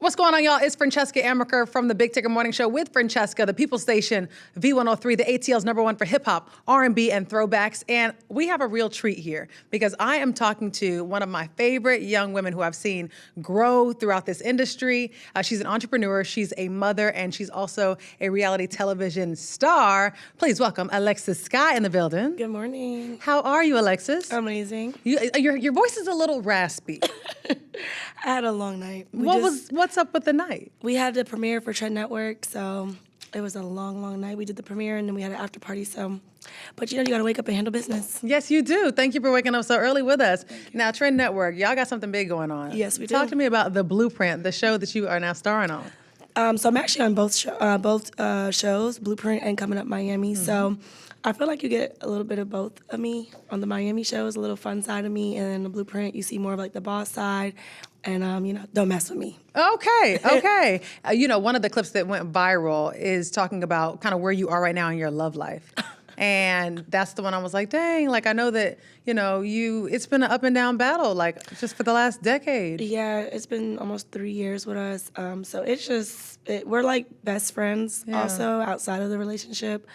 What's going on, y'all? It's Francesca Amaker from the Big Tigger Morning Show with Francesca, the People Station, V103, the ATL's #1 for hip-hop, R&B, and throwbacks. And we have a real treat here because I am talking to one of my favorite young women who I've seen grow throughout this industry. She's an entrepreneur, she's a mother, and she's also a reality television star. Please welcome Alexis Sky in the building. Good morning. How are you, Alexis? Amazing. Your voice is a little raspy. I had a long night. What's up with the night? We had the premiere for Trend Network, so it was a long, long night. We did the premiere and then we had an after party. But you got to wake up and handle business. Yes, you do. Thank you for waking up so early with us. Now, Trend Network, y'all got something big going on. Yes, we do. Talk to me about The Blueprint, the show that you are now starring on. So I'm actually on both shows, Blueprint and Coming Up Miami. Mm-hmm. So I feel like you get a little bit of both of me on the Miami shows, a little fun side of me, and then the Blueprint, you see more of like the boss side, and don't mess with me. Okay. One of the clips that went viral is talking about kind of where you are right now in your love life. And that's the one I was like, dang, like I know that, it's been an up and down battle, like just for the last decade. Yeah, it's been almost 3 years with us. So it's we're like best friends also outside of the relationship.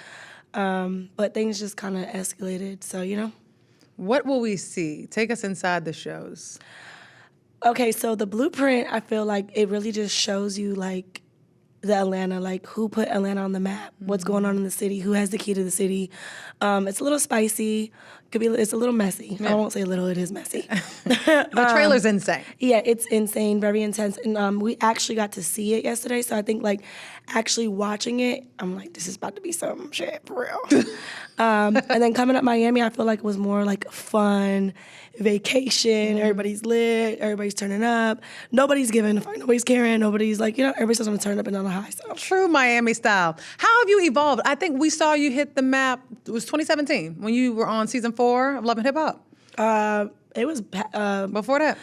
But things just kind of escalated, so. What will we see? Take us inside the shows. Okay, so the Blueprint, I feel like it really just shows you like the Atlanta, like who put Atlanta on the map, what's going on in the city, who has the key to the city. It's a little spicy. It's a little messy. Yeah. I won't say little, it is messy. The trailer's insane. Yeah, it's insane, very intense. And we actually got to see it yesterday, so I think like actually watching it, I'm like, this is about to be some shit for real. And then Coming Up Miami, I feel like it was more like fun, vacation, everybody's lit, everybody's turning up, nobody's giving a fuck, nobody's caring, nobody's like, everybody's just gonna turn up and on a high. So. True Miami style. How have you evolved? I think we saw you hit the map, it was 2017, when you were on season 4 of Love and Hip Hop. It was... before that?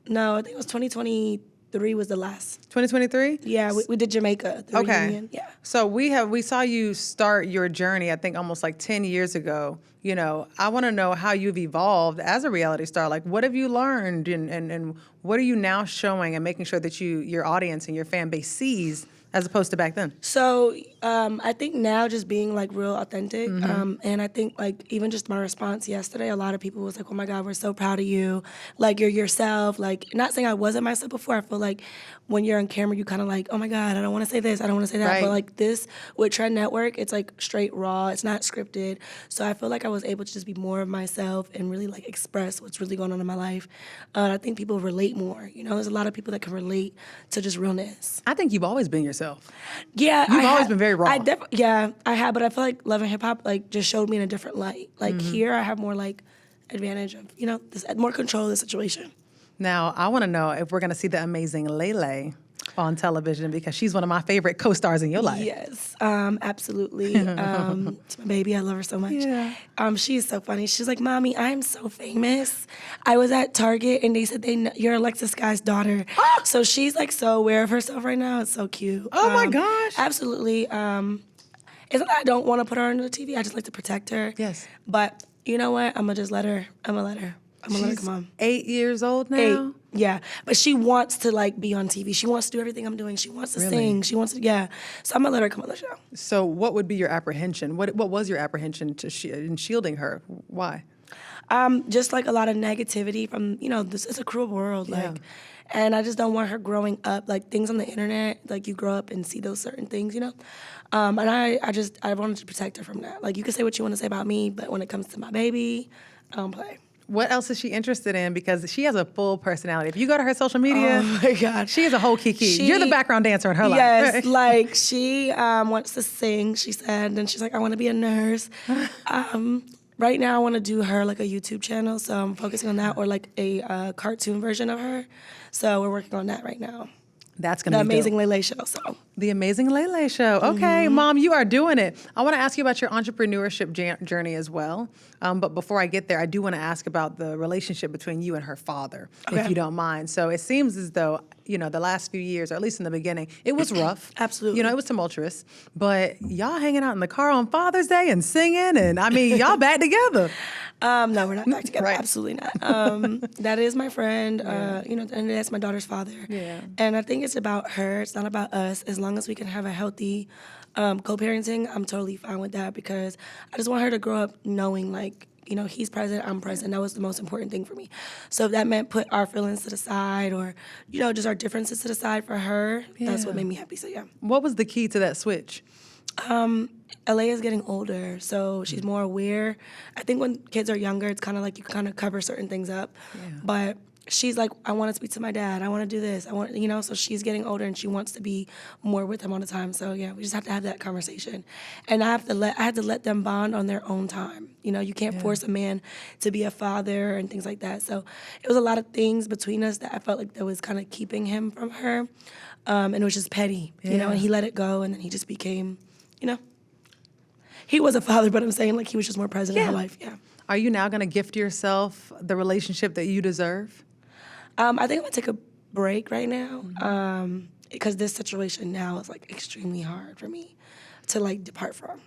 No, I think it was 2023 was the last. 2023? Yeah, we did Jamaica, the reunion. Yeah. So we saw you start your journey, I think almost like 10 years ago. I want to know how you've evolved as a reality star. Like, what have you learned and what are you now showing and making sure that your audience and your fan base sees as opposed to back then? So I think now just being like real authentic, and I think like even just my response yesterday, a lot of people was like, oh my God, we're so proud of you. Like you're yourself. Like not saying I wasn't myself before. I feel like when you're on camera, you kind of like, oh my God, I don't want to say this, I don't want to say that. Right. But like this with Trend Network, it's like straight raw. It's not scripted. So I feel like I was able to just be more of myself and really like express what's really going on in my life. And I think people relate more. There's a lot of people that can relate to just realness. I think you've always been yourself. Yeah, you've always been very raw. I have, but I feel like Love and Hip Hop like just showed me in a different light. Like here, I have more like advantage of more control of the situation. Now, I want to know if we're going to see the amazing Lele on television because she's one of my favorite co-stars in your life. Yes, absolutely. It's my baby. I love her so much. Yeah. She's so funny. She's like, Mommy, I'm so famous. I was at Target and they said you're Alexis Sky's daughter. Oh! So she's like so aware of herself right now. It's so cute. Oh my gosh. Absolutely. It's not that I don't want to put her on the TV. I just like to protect her. Yes. But you know what? I'm going to just let her. I'm going to let her. I'm going to let her come on. 8 years old now? 8. Yeah, but she wants to like be on TV. She wants to do everything I'm doing. She wants to sing. She wants to, So I'm gonna let her come on the show. So what would be your apprehension? What was your apprehension in shielding her? Why? Just like a lot of negativity from, this is a cruel world. Like, and I just don't want her growing up, like things on the internet, like you grow up and see those certain things, And I wanted to protect her from that. Like you can say what you want to say about me, but when it comes to my baby, I don't play. What else is she interested in? Because she has a full personality. If you go to her social media, oh my God, she is a whole kiki. You're the background dancer in her life. Yes, like she wants to sing, she said, and she's like, I want to be a nurse. Right now I want to do her like a YouTube channel, so I'm focusing on that, or like a cartoon version of her. So we're working on that right now. That's going to be The Amazing Lele Show. So The Amazing Lele Show. Okay, Mom, you are doing it. I want to ask you about your entrepreneurship journey as well. But before I get there, I do want to ask about the relationship between you and her father, if you don't mind. So it seems as though the last few years, or at least in the beginning, it was rough. Absolutely. It was tumultuous. But y'all hanging out in the car on Father's Day and singing, and I mean, y'all back together. No, we're not back together. Right. Absolutely not. That is my friend. And that's my daughter's father. Yeah. And I think it's about her. It's not about us. As long as we can have a healthy co-parenting, I'm totally fine with that, because I just want her to grow up knowing, like, he's present, I'm present. That was the most important thing for me. So if that meant put our feelings to the side, or, just our differences to the side for her, that's what made me happy. So, yeah. What was the key to that switch? LA is getting older, so she's more aware. I think when kids are younger, it's kind of like you kind of cover certain things up. Yeah. But she's like, I want to speak to my dad. I want to do this. I want, so she's getting older and she wants to be more with him all the time. So yeah, we just have to have that conversation. And I had to let them bond on their own time. You can't force a man to be a father and things like that. So it was a lot of things between us that I felt like that was kind of keeping him from her. And it was just petty, and he let it go, and then he just became, he was a father, but I'm saying, like, he was just more present in her life. Yeah. Are you now going to gift yourself the relationship that you deserve? I think I'm going to take a break right now, because this situation now is, like, extremely hard for me to, like, depart from.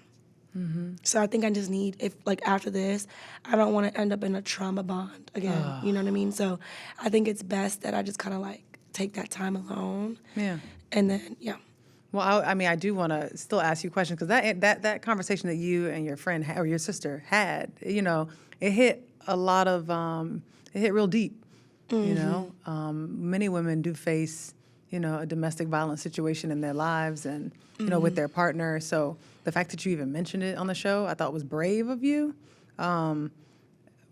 So I think I just need, after this, I don't want to end up in a trauma bond again. You know what I mean? So I think it's best that I just kind of, like, take that time alone. Yeah. And then, yeah. Well, I do want to still ask you questions, because that conversation that you and your friend or your sister had, it hit a lot of, it hit real deep. Many women do face, a domestic violence situation in their lives, and with their partner. So the fact that you even mentioned it on the show, I thought was brave of you.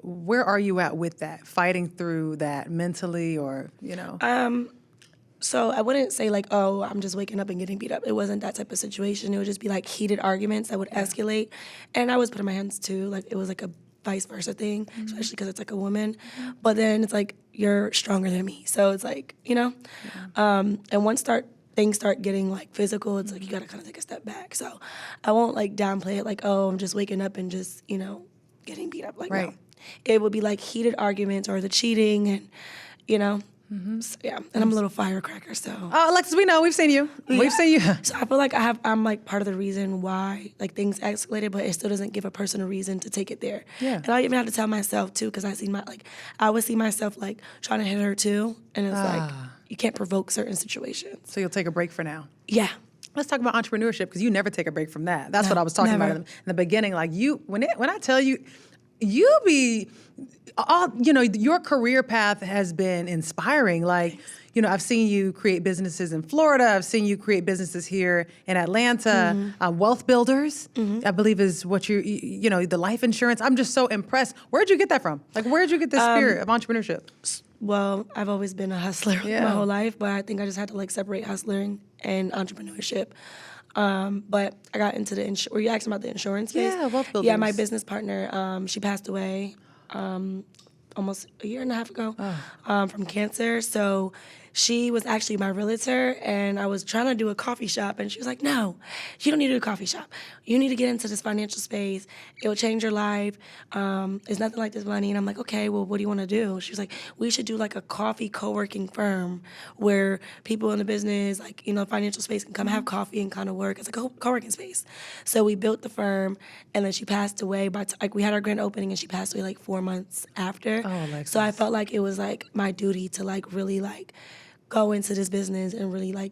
Where are you at with that? Fighting through that mentally, or So I wouldn't say, like, oh, I'm just waking up and getting beat up. It wasn't that type of situation. It would just be, like, heated arguments that would escalate. And I was putting my hands, too. Like, it was, like, a vice versa thing, especially because it's, like, a woman. But then it's, like, you're stronger than me. So it's, like, And once things start getting, like, physical, it's, like, you got to kind of take a step back. So I won't, like, downplay it, like, oh, I'm just waking up and just, getting beat up. Like, right. No. It would be, like, heated arguments or the cheating and, So, yeah, and I'm a little firecracker, so. Oh, Alexis, we know. We've seen you. Yeah. We've seen you. So I feel like I'm like part of the reason why, like, things escalated, but it still doesn't give a person a reason to take it there. Yeah. And I even have to tell myself too, because I would see myself like trying to hit her too, and it's like you can't provoke certain situations. So you'll take a break for now. Yeah. Let's talk about entrepreneurship, because you never take a break from that. That's what I was talking never. about in the beginning. Like, when I tell you, your career path has been inspiring. Like, I've seen you create businesses in Florida. I've seen you create businesses here in Atlanta. Wealth Builders, I believe, is what the life insurance. I'm just so impressed. Where'd you get that from? Like, where'd you get this spirit of entrepreneurship? Well, I've always been a hustler my whole life, but I think I just had to, like, separate hustling and entrepreneurship. But I got into were you asking about the insurance space? Yeah, Wealth Builders. Yeah, my business partner, she passed away almost a year and a half ago from cancer. So she was actually my realtor, and I was trying to do a coffee shop, and she was like, no, you don't need to do a coffee shop. You need to get into this financial space. It will change your life. It's nothing like this money. And I'm like, okay, well, what do you want to do? She was like, we should do, like, a coffee co-working firm where people in the business, like, financial space can come have coffee and kind of work. It's like a co-working space. So we built the firm, and then she passed away. We had our grand opening, and she passed away, like, 4 months after. Oh, Alexis. So I felt like it was, like, my duty to, like, really, like, go into this business and really, like,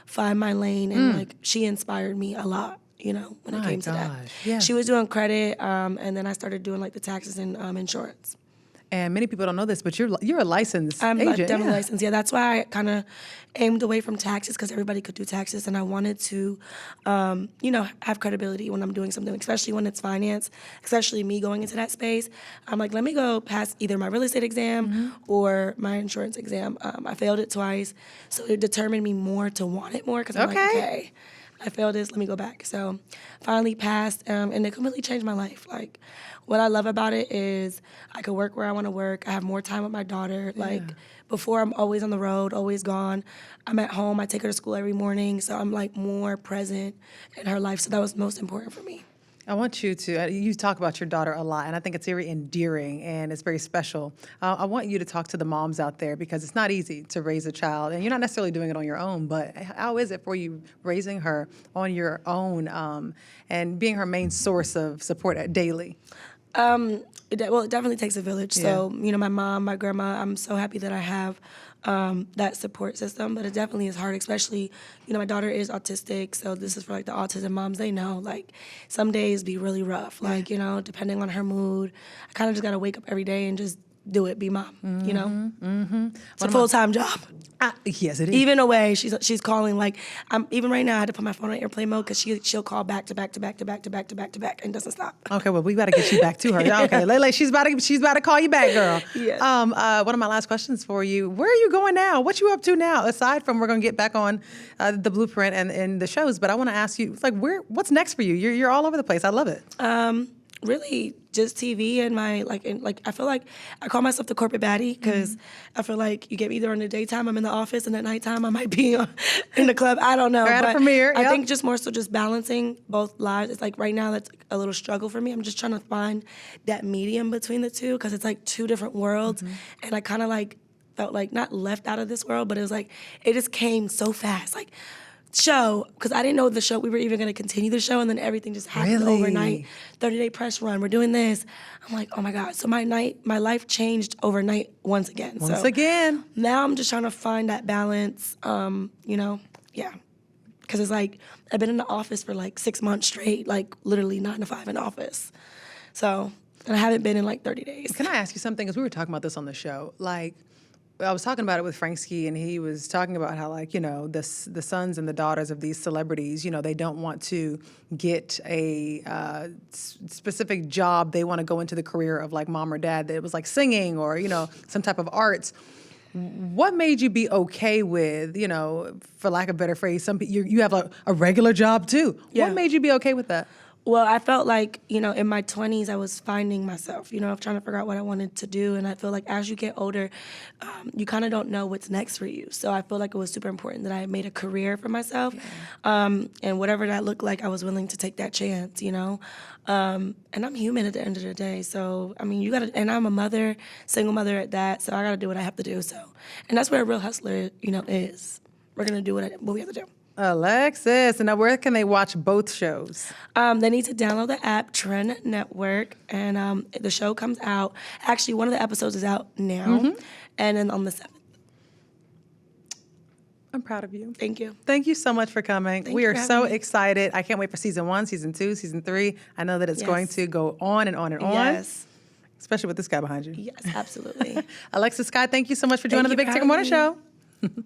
find my lane. And like, she inspired me a lot, when it came to that. Yeah. She was doing credit, and then I started doing, like, the taxes and insurance. And many people don't know this, but you're a licensed I'm agent. definitely licensed. Yeah, that's why I kind of aimed away from taxes, because everybody could do taxes, and I wanted to, have credibility when I'm doing something, especially when it's finance, especially me going into that space. I'm like, let me go pass either my real estate exam or my insurance exam. I failed it twice, so it determined me more to want it more, because I'm like, okay, I failed this, let me go back. So finally passed, and it completely changed my life. Like, what I love about it is I could work where I want to work. I have more time with my daughter. Like, before, I'm always on the road, always gone. I'm at home. I take her to school every morning, so I'm, like, more present in her life. So that was most important for me. I want you to, you talk about your daughter a lot, and I think it's very endearing and it's very special. I want you to talk to the moms out there because it's not easy to raise a child, and you're not necessarily doing it on your own, but how is it for you raising her on your own and being her main source of support daily? It definitely takes a village. So, my mom, my grandma, I'm so happy that I have that support system, but it definitely is hard, especially, my daughter is autistic, so this is for, like, the autism moms. They know, like, some days be really rough, like, depending on her mood. I kind of just got to wake up every day and just do it, be mom, It's a full-time job. Yes, it is. Even away, she's calling, like, even right now I had to put my phone on airplane mode because she'll call back to back to back to back to back to back to back and doesn't stop. Okay, well, we got to get you back to her. Okay, Lele, she's about to call you back, girl. Yes. One of my last questions for you: where are you going now? What you up to now? Aside from we're going to get back on the Blueprint and the shows, but I want to ask you, like, what's next for you? You're all over the place. I love it. Really just TV and I feel like I call myself the corporate baddie because I feel like you get me during the daytime, I'm in the office, and at nighttime I might be in the club. I don't know. Or at a premiere. I think just more so just balancing both lives. It's like right now that's a little struggle for me. I'm just trying to find that medium between the two because it's like two different worlds, and I kind of like felt like not left out of this world, but it was like it just came so fast. Like show, because I didn't know the show, we were even going to continue the show, and then everything just happened overnight. 30-day press run, we're doing this. I'm like, oh my God. So my life changed overnight once again. Once again. Now I'm just trying to find that balance, because it's like, I've been in the office for like 6 months straight, like literally 9 to 5 in the office. So, and I haven't been in like 30 days. Can I ask you something? Because we were talking about this on the show. Like, I was talking about it with Frank Ski, and he was talking about how, like, the sons and the daughters of these celebrities, they don't want to get a specific job. They want to go into the career of, like, mom or dad that was, like, singing or, some type of arts. What made you be okay with, for lack of a better phrase, you have a regular job, too. Yeah. What made you be okay with that? Well, I felt like, in my 20s, I was finding myself, I'm trying to figure out what I wanted to do. And I feel like as you get older, you kind of don't know what's next for you. So I feel like it was super important that I made a career for myself. Yeah. And whatever that looked like, I was willing to take that chance, And I'm human at the end of the day. So, I mean, and I'm a mother, single mother at that. So I got to do what I have to do. So, and that's where a real hustler, is. We're going to do what we have to do. Alexis, and now where can they watch both shows? They need to download the app, Trend Network, and the show comes out. Actually, one of the episodes is out now, and then on the 7th. I'm proud of you. Thank you. Thank you so much for coming. Thank we you are for so having me. excited. I can't wait for season 1, season 2, season 3. I know that it's going to go on and on and on. Yes. Especially with this guy behind you. Yes, absolutely. Alexis Sky, thank you so much for joining Thank the you Big for Tigger Morning having Show.